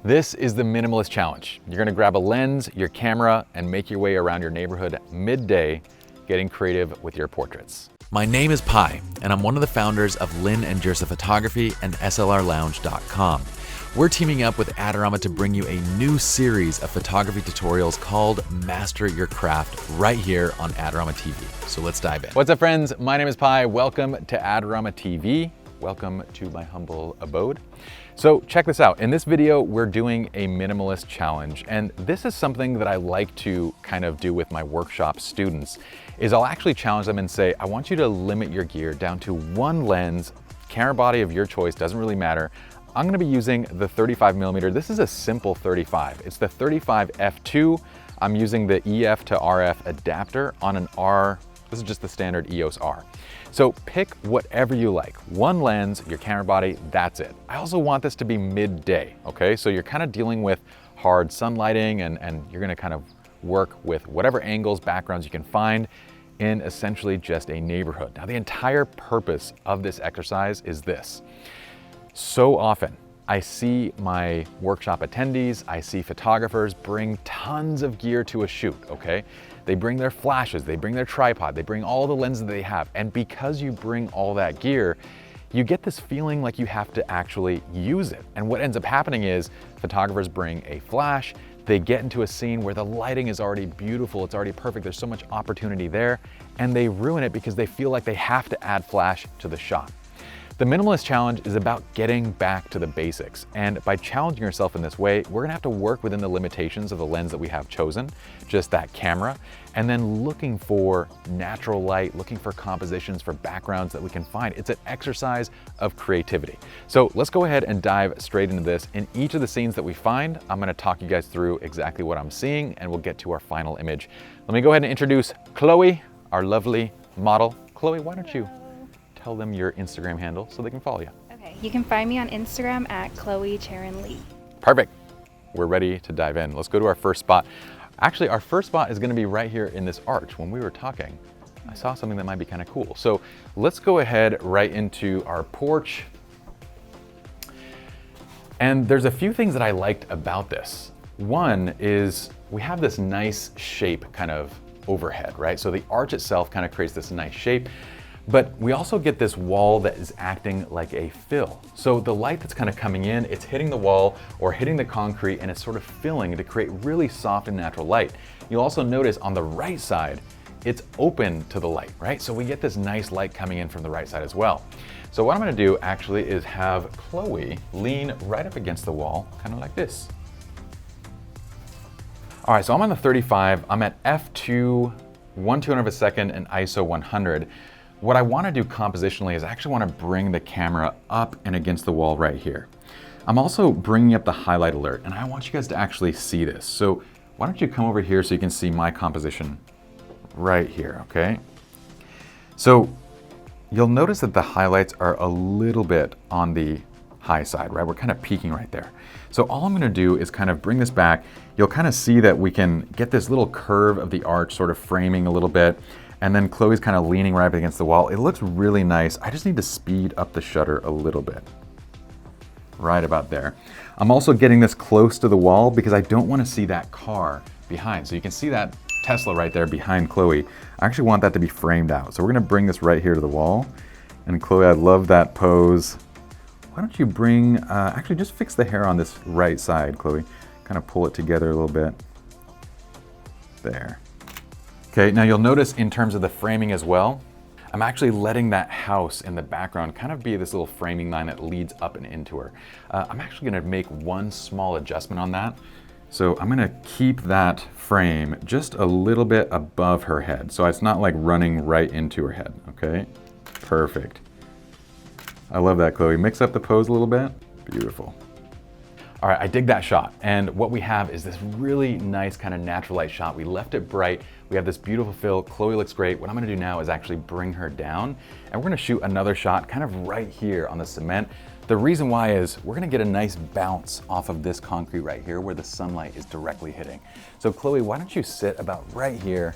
This is the Minimalist Challenge. You're gonna grab a lens, your camera, and make your way around your neighborhood midday, getting creative with your portraits. My name is Pi, and I'm one of the founders of Lynn and Jersa Photography and SLRLounge.com. We're teaming up with Adorama to bring you a new series of photography tutorials called Master Your Craft right here on Adorama TV. So let's dive in. What's up, friends? My name is Pi. Welcome to Adorama TV. Welcome to my humble abode. So check this out. In this video, we're doing a minimalist challenge. And this is something that I like to kind of do with my workshop students, is I'll actually challenge them and say, I want you to limit your gear down to one lens, camera body of your choice, doesn't really matter. I'm gonna be using the 35mm. This is a simple 35. It's the 35 f2. I'm using the EF to RF adapter on an R. This is just the standard EOS R. So pick whatever you like. One lens, your camera body, that's it. I also want this to be midday, okay? So you're kind of dealing with hard sunlighting and you're gonna kind of work with whatever angles, backgrounds you can find in essentially just a neighborhood. Now, the entire purpose of this exercise is this. So often, I see my workshop attendees, I see photographers bring tons of gear to a shoot, okay? They bring their flashes, they bring their tripod, they bring all the lenses that they have. And because you bring all that gear, you get this feeling like you have to actually use it. And what ends up happening is photographers bring a flash, they get into a scene where the lighting is already beautiful, it's already perfect, there's so much opportunity there, and they ruin it because they feel like they have to add flash to the shot. The Minimalist Challenge is about getting back to the basics. And by challenging yourself in this way, we're gonna have to work within the limitations of the lens that we have chosen, just that camera, and then looking for natural light, looking for compositions, for backgrounds that we can find. It's an exercise of creativity. So let's go ahead and dive straight into this. In each of the scenes that we find, I'm gonna talk you guys through exactly what I'm seeing, and we'll get to our final image. Let me go ahead and introduce Chloe, our lovely model. Chloe, why don't you tell them your Instagram handle so they can follow you. Okay, you can find me on Instagram at Chloe Charon Lee. Perfect. We're ready to dive in. Let's go to our first spot. Actually, our first spot is gonna be right here in this arch. When we were talking, I saw something that might be kind of cool. So let's go ahead right into our porch. And there's a few things that I liked about this. One is we have this nice shape kind of overhead, right? So the arch itself kind of creates this nice shape. But we also get this wall that is acting like a fill. So the light that's kind of coming in, it's hitting the wall or hitting the concrete and it's sort of filling to create really soft and natural light. You'll also notice on the right side, it's open to the light, right? So we get this nice light coming in from the right side as well. So what I'm gonna do actually is have Chloe lean right up against the wall, kind of like this. All right, so I'm on the 35, I'm at f2, 1/200 of a second and ISO 100. What I want to do compositionally is I actually want to bring the camera up and against the wall right here. I'm also bringing up the highlight alert, and I want you guys to actually see this. So why don't you come over here so you can see my composition right here, okay? So you'll notice that the highlights are a little bit on the high side, right? We're kind of peaking right there. So all I'm going to do is kind of bring this back. You'll kind of see that we can get this little curve of the arch sort of framing a little bit. And then Chloe's kind of leaning right up against the wall. It looks really nice. I just need to speed up the shutter a little bit. Right about there. I'm also getting this close to the wall because I don't want to see that car behind. So you can see that Tesla right there behind Chloe. I actually want that to be framed out. So we're gonna bring this right here to the wall. And Chloe, I love that pose. Why don't you bring, actually just fix the hair on this right side, Chloe. Kind of pull it together a little bit. There. Okay, now you'll notice in terms of the framing as well, I'm actually letting that house in the background kind of be this little framing line that leads up and into her. I'm actually gonna make one small adjustment on that. So I'm gonna keep that frame just a little bit above her head. So it's not like running right into her head, okay? Perfect. I love that, Chloe. Mix up the pose a little bit. Beautiful. All right, I dig that shot. And what we have is this really nice kind of natural light shot. We left it bright. We have this beautiful fill. Chloe looks great. What I'm gonna do now is actually bring her down and we're gonna shoot another shot kind of right here on the cement. The reason why is we're gonna get a nice bounce off of this concrete right here where the sunlight is directly hitting. So Chloe, why don't you sit about right here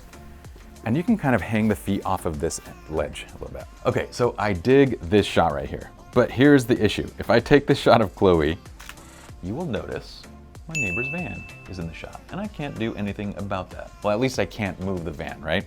and you can kind of hang the feet off of this ledge a little bit. Okay, so I dig this shot right here, but here's the issue. If I take this shot of Chloe you will notice my neighbor's van is in the shot, and I can't do anything about that. Well, at least I can't move the van, right?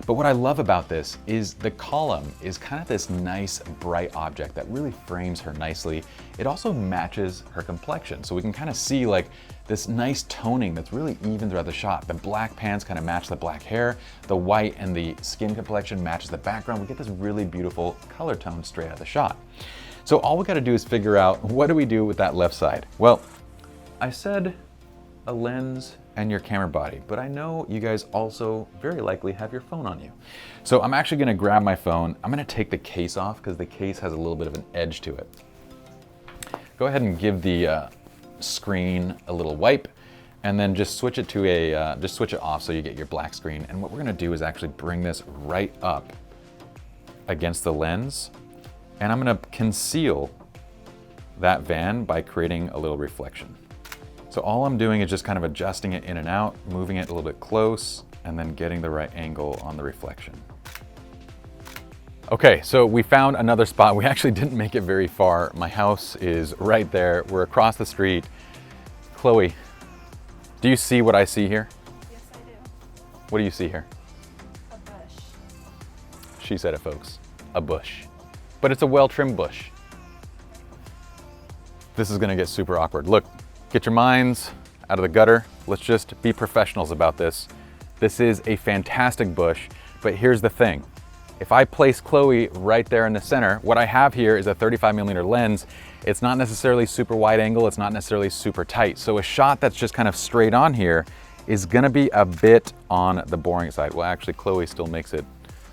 But what I love about this is the column is kind of this nice bright object that really frames her nicely. It also matches her complexion. So we can kind of see like this nice toning that's really even throughout the shot. The black pants kind of match the black hair, the white and the skin complexion matches the background. We get this really beautiful color tone straight out of the shot. So all we got to do is figure out, what do we do with that left side? Well, I said a lens and your camera body, but I know you guys also very likely have your phone on you. So I'm actually gonna grab my phone. I'm gonna take the case off because the case has a little bit of an edge to it. Go ahead and give the screen a little wipe, and then just switch it to just switch it off so you get your black screen. And what we're gonna do is actually bring this right up against the lens, and I'm gonna conceal that van by creating a little reflection. So all I'm doing is just kind of adjusting it in and out, moving it a little bit close, and then getting the right angle on the reflection. Okay, so we found another spot. We actually didn't make it very far. My house is right there. We're across the street. Chloe, do you see what I see here? Yes, I do. What do you see here? A bush. She said it, folks, a bush. But it's a well-trimmed bush. This is gonna get super awkward. Look, get your minds out of the gutter. Let's just be professionals about this. This is a fantastic bush, but here's the thing. If I place Chloe right there in the center, what I have here is a 35mm lens. It's not necessarily super wide angle, it's not necessarily super tight. So a shot that's just kind of straight on here is gonna be a bit on the boring side. Well, actually, Chloe still makes it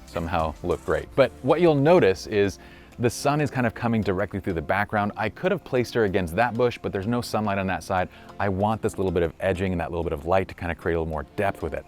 somehow look great. But what you'll notice is the sun is kind of coming directly through the background. I could have placed her against that bush, but there's no sunlight on that side. I want this little bit of edging and that little bit of light to kind of create a little more depth with it.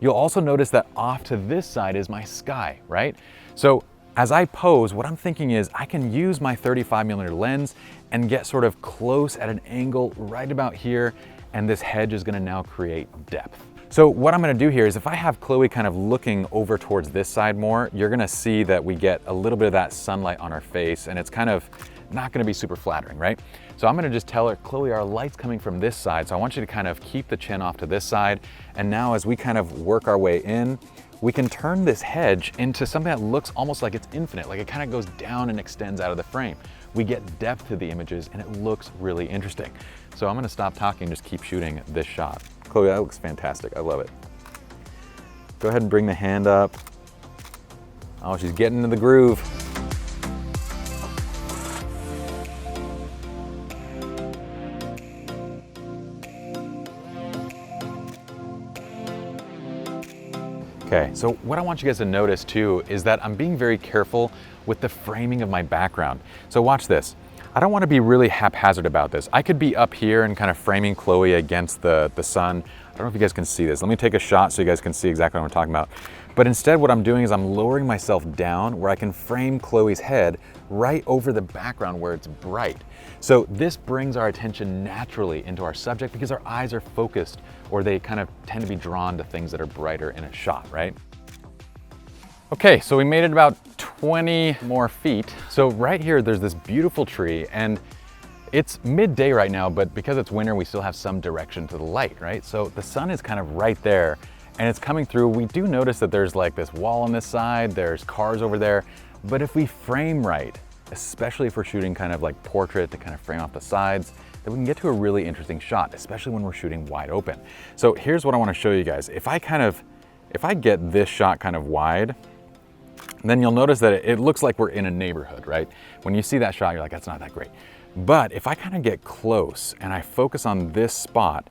You'll also notice that off to this side is my sky, right? So as I pose, what I'm thinking is I can use my 35mm lens and get sort of close at an angle right about here, and this hedge is gonna now create depth. So what I'm gonna do here is if I have Chloe kind of looking over towards this side more, you're gonna see that we get a little bit of that sunlight on her face, and it's kind of not gonna be super flattering, right? So I'm gonna just tell her, Chloe, our light's coming from this side, so I want you to kind of keep the chin off to this side. And now as we kind of work our way in, we can turn this hedge into something that looks almost like it's infinite, like it kind of goes down and extends out of the frame. We get depth to the images and it looks really interesting. So I'm gonna stop talking and just keep shooting this shot. Chloe, that looks fantastic. I love it. Go ahead and bring the hand up. Oh, she's getting into the groove. Okay, so what I want you guys to notice too is that I'm being very careful with the framing of my background. So watch this. I don't want to be really haphazard about this. I could be up here and kind of framing Chloe against the sun. I don't know if you guys can see this. Let me take a shot so you guys can see exactly what I'm talking about. But instead what I'm doing is I'm lowering myself down where I can frame Chloe's head right over the background where it's bright. So this brings our attention naturally into our subject because our eyes are focused, or they kind of tend to be drawn to things that are brighter in a shot, right? Okay, so we made it about 20 more feet. So right here, there's this beautiful tree, and it's midday right now, but because it's winter, we still have some direction to the light, right? So the sun is kind of right there, and it's coming through. We do notice that there's like this wall on this side, there's cars over there, but if we frame right, especially if we're shooting kind of like portrait to kind of frame off the sides, then we can get to a really interesting shot, especially when we're shooting wide open. So here's what I wanna show you guys. If I get this shot kind of wide, then you'll notice that it looks like we're in a neighborhood, right? When you see that shot, you're like, that's not that great. But if I kind of get close and I focus on this spot,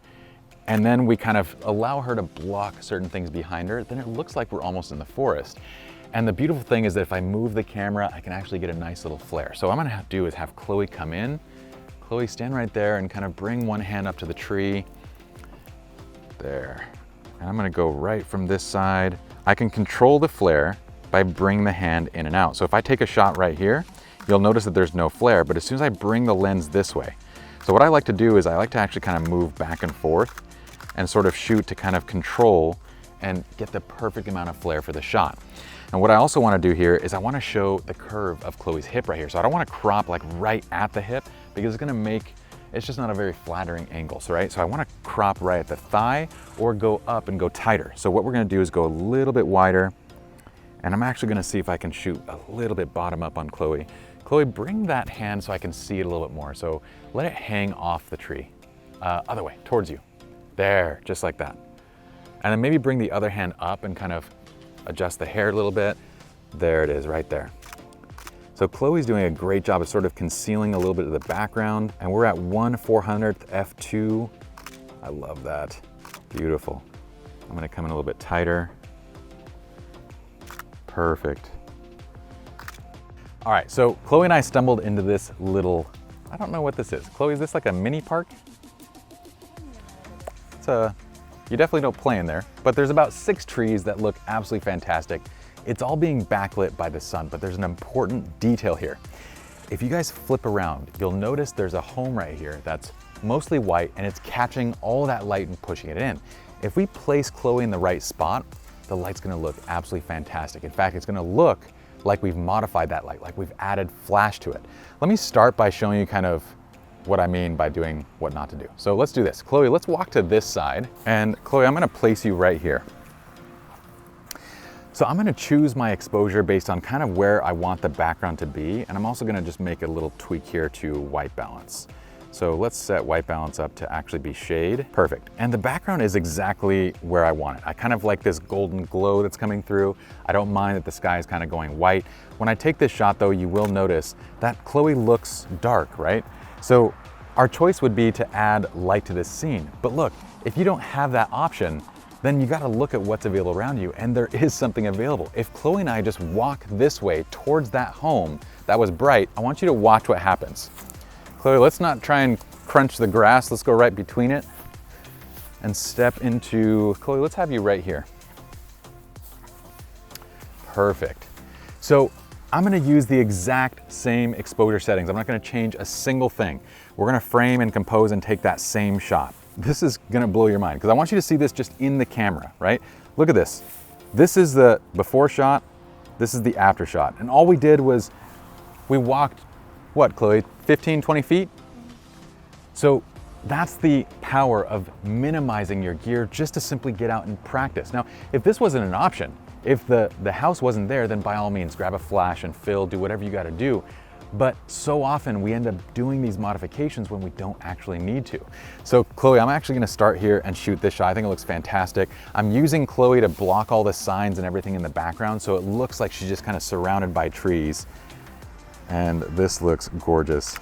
and then we kind of allow her to block certain things behind her, then it looks like we're almost in the forest. And the beautiful thing is that if I move the camera, I can actually get a nice little flare. So what I'm gonna do is have Chloe come in. Chloe, stand right there and kind of bring one hand up to the tree. There. And I'm gonna go right from this side. I can control the flare by bringing the hand in and out. So if I take a shot right here, you'll notice that there's no flare, but as soon as I bring the lens this way, so what I like to do is I like to actually kind of move back and forth and sort of shoot to kind of control and get the perfect amount of flare for the shot. And what I also want to do here is I want to show the curve of Chloe's hip right here. So I don't want to crop like right at the hip because it's going to make it's just not a very flattering angle, so right? So I wanna crop right at the thigh or go up and go tighter. So what we're gonna do is go a little bit wider, and I'm actually gonna see if I can shoot a little bit bottom up on Chloe. Chloe, bring that hand so I can see it a little bit more. So let it hang off the tree. Other way, towards you. There, just like that. And then maybe bring the other hand up and kind of adjust the hair a little bit. There it is, right there. So Chloe's doing a great job of sort of concealing a little bit of the background, and we're at 1/400th f2. I love that. Beautiful. I'm gonna come in a little bit tighter. Perfect. All right, so Chloe and I stumbled into this little, I don't know what this is. Chloe, is this like a mini park? It's a, you definitely don't play in there, but there's about 6 trees that look absolutely fantastic. It's all being backlit by the sun, but there's an important detail here. If you guys flip around, you'll notice there's a home right here that's mostly white and it's catching all that light and pushing it in. If we place Chloe in the right spot, the light's gonna look absolutely fantastic. In fact, it's gonna look like we've modified that light, like we've added flash to it. Let me start by showing you kind of what I mean by doing what not to do. So let's do this. Chloe, let's walk to this side. And Chloe, I'm gonna place you right here. So I'm gonna choose my exposure based on kind of where I want the background to be. And I'm also gonna just make a little tweak here to white balance. So let's set white balance up to actually be shade. Perfect. And the background is exactly where I want it. I kind of like this golden glow that's coming through. I don't mind that the sky is kind of going white. When I take this shot though, you will notice that Chloe looks dark, right? So our choice would be to add light to this scene. But look, if you don't have that option, then you gotta look at what's available around you, and there is something available. If Chloe and I just walk this way towards that home that was bright, I want you to watch what happens. Chloe, let's not try and crunch the grass. Let's go right between it and step into, Chloe, let's have you right here. Perfect. So I'm gonna use the exact same exposure settings. I'm not gonna change a single thing. We're gonna frame and compose and take that same shot. This is gonna blow your mind because I want you to see this just in the camera, right? Look at this. This is the before shot. This is the after shot. And all we did was we walked, what, Chloe, 15, 20 feet? So that's the power of minimizing your gear just to simply get out and practice. Now, if this wasn't an option, if the house wasn't there, then by all means, grab a flash and fill, do whatever you gotta do. But so often we end up doing these modifications when we don't actually need to. So Chloe, I'm actually gonna start here and shoot this shot. I think it looks fantastic. I'm using Chloe to block all the signs and everything in the background, so it looks like she's just kind of surrounded by trees. And this looks gorgeous.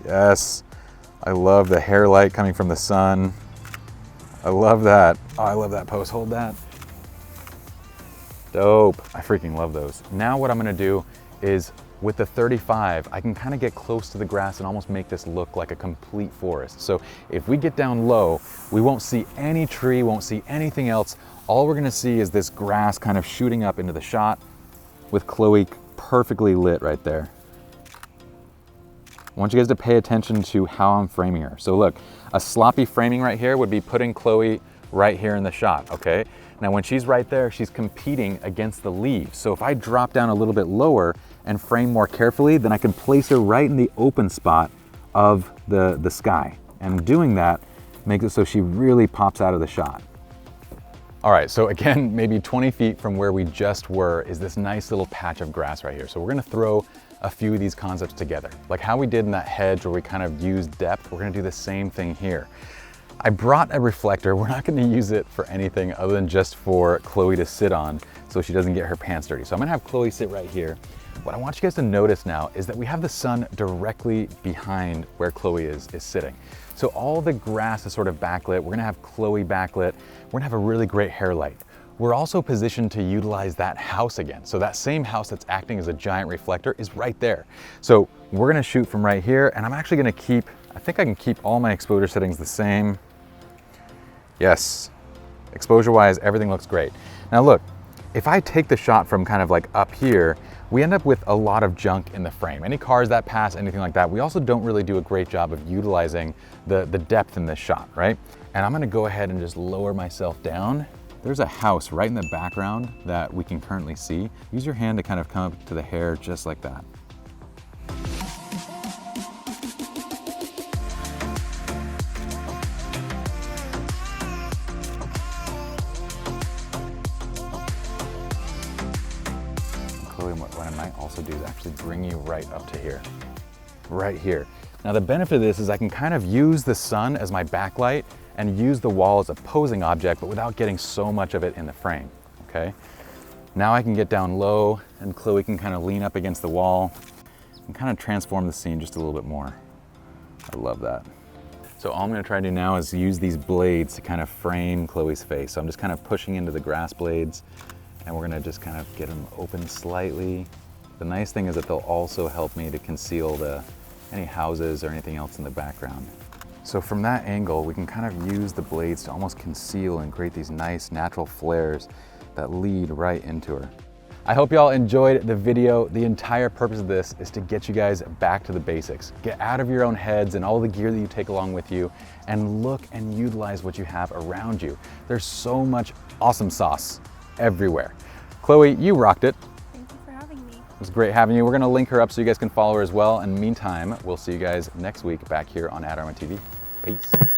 Yes, I love the hair light coming from the sun. I love that. Oh, I love that pose, hold that. Dope, I freaking love those. Now what I'm gonna do is with the 35, I can kind of get close to the grass and almost make this look like a complete forest. So if we get down low, we won't see any tree, won't see anything else. All we're gonna see is this grass kind of shooting up into the shot with Chloe perfectly lit right there. I want you guys to pay attention to how I'm framing her. So look, a sloppy framing right here would be putting Chloe right here in the shot, okay? Now when she's right there, she's competing against the leaves. So if I drop down a little bit lower and frame more carefully, then I can place her right in the open spot of the sky. And doing that makes it so she really pops out of the shot. All right, so again, maybe 20 feet from where we just were is this nice little patch of grass right here. So we're gonna throw a few of these concepts together. Like how we did in that hedge where we kind of used depth, we're gonna do the same thing here. I brought a reflector. We're not gonna use it for anything other than just for Chloe to sit on so she doesn't get her pants dirty. So I'm gonna have Chloe sit right here. What I want you guys to notice now is that we have the sun directly behind where Chloe is sitting. So all the grass is sort of backlit. We're gonna have Chloe backlit. We're gonna have a really great hair light. We're also positioned to utilize that house again. So that same house that's acting as a giant reflector is right there. So we're gonna shoot from right here, and I'm actually gonna keep, I think I can keep all my exposure settings the same. Yes, exposure-wise, everything looks great. Now look, if I take the shot from kind of like up here, we end up with a lot of junk in the frame. Any cars that pass, anything like that. We also don't really do a great job of utilizing the depth in this shot, right? And I'm gonna go ahead and just lower myself down. There's a house right in the background that we can currently see. Use your hand to kind of come up to the hair just like that. I might also do is actually bring you right up to here, right here. Now the benefit of this is I can kind of use the sun as my backlight and use the wall as a posing object, but without getting so much of it in the frame, okay? Now I can get down low and Chloe can kind of lean up against the wall and kind of transform the scene just a little bit more. I love that. So all I'm gonna try to do now is use these blades to kind of frame Chloe's face. So I'm just kind of pushing into the grass blades and we're gonna just kind of get them open slightly. The nice thing is that they'll also help me to conceal any houses or anything else in the background. So from that angle, we can kind of use the blades to almost conceal and create these nice natural flares that lead right into her. I hope y'all enjoyed the video. The entire purpose of this is to get you guys back to the basics. Get out of your own heads and all the gear that you take along with you and look and utilize what you have around you. There's so much awesome sauce everywhere. Chloe, you rocked it. Thank you for having me. It was great having you. We're gonna link her up so you guys can follow her as well. In the meantime, we'll see you guys next week back here on Adorama TV. Peace.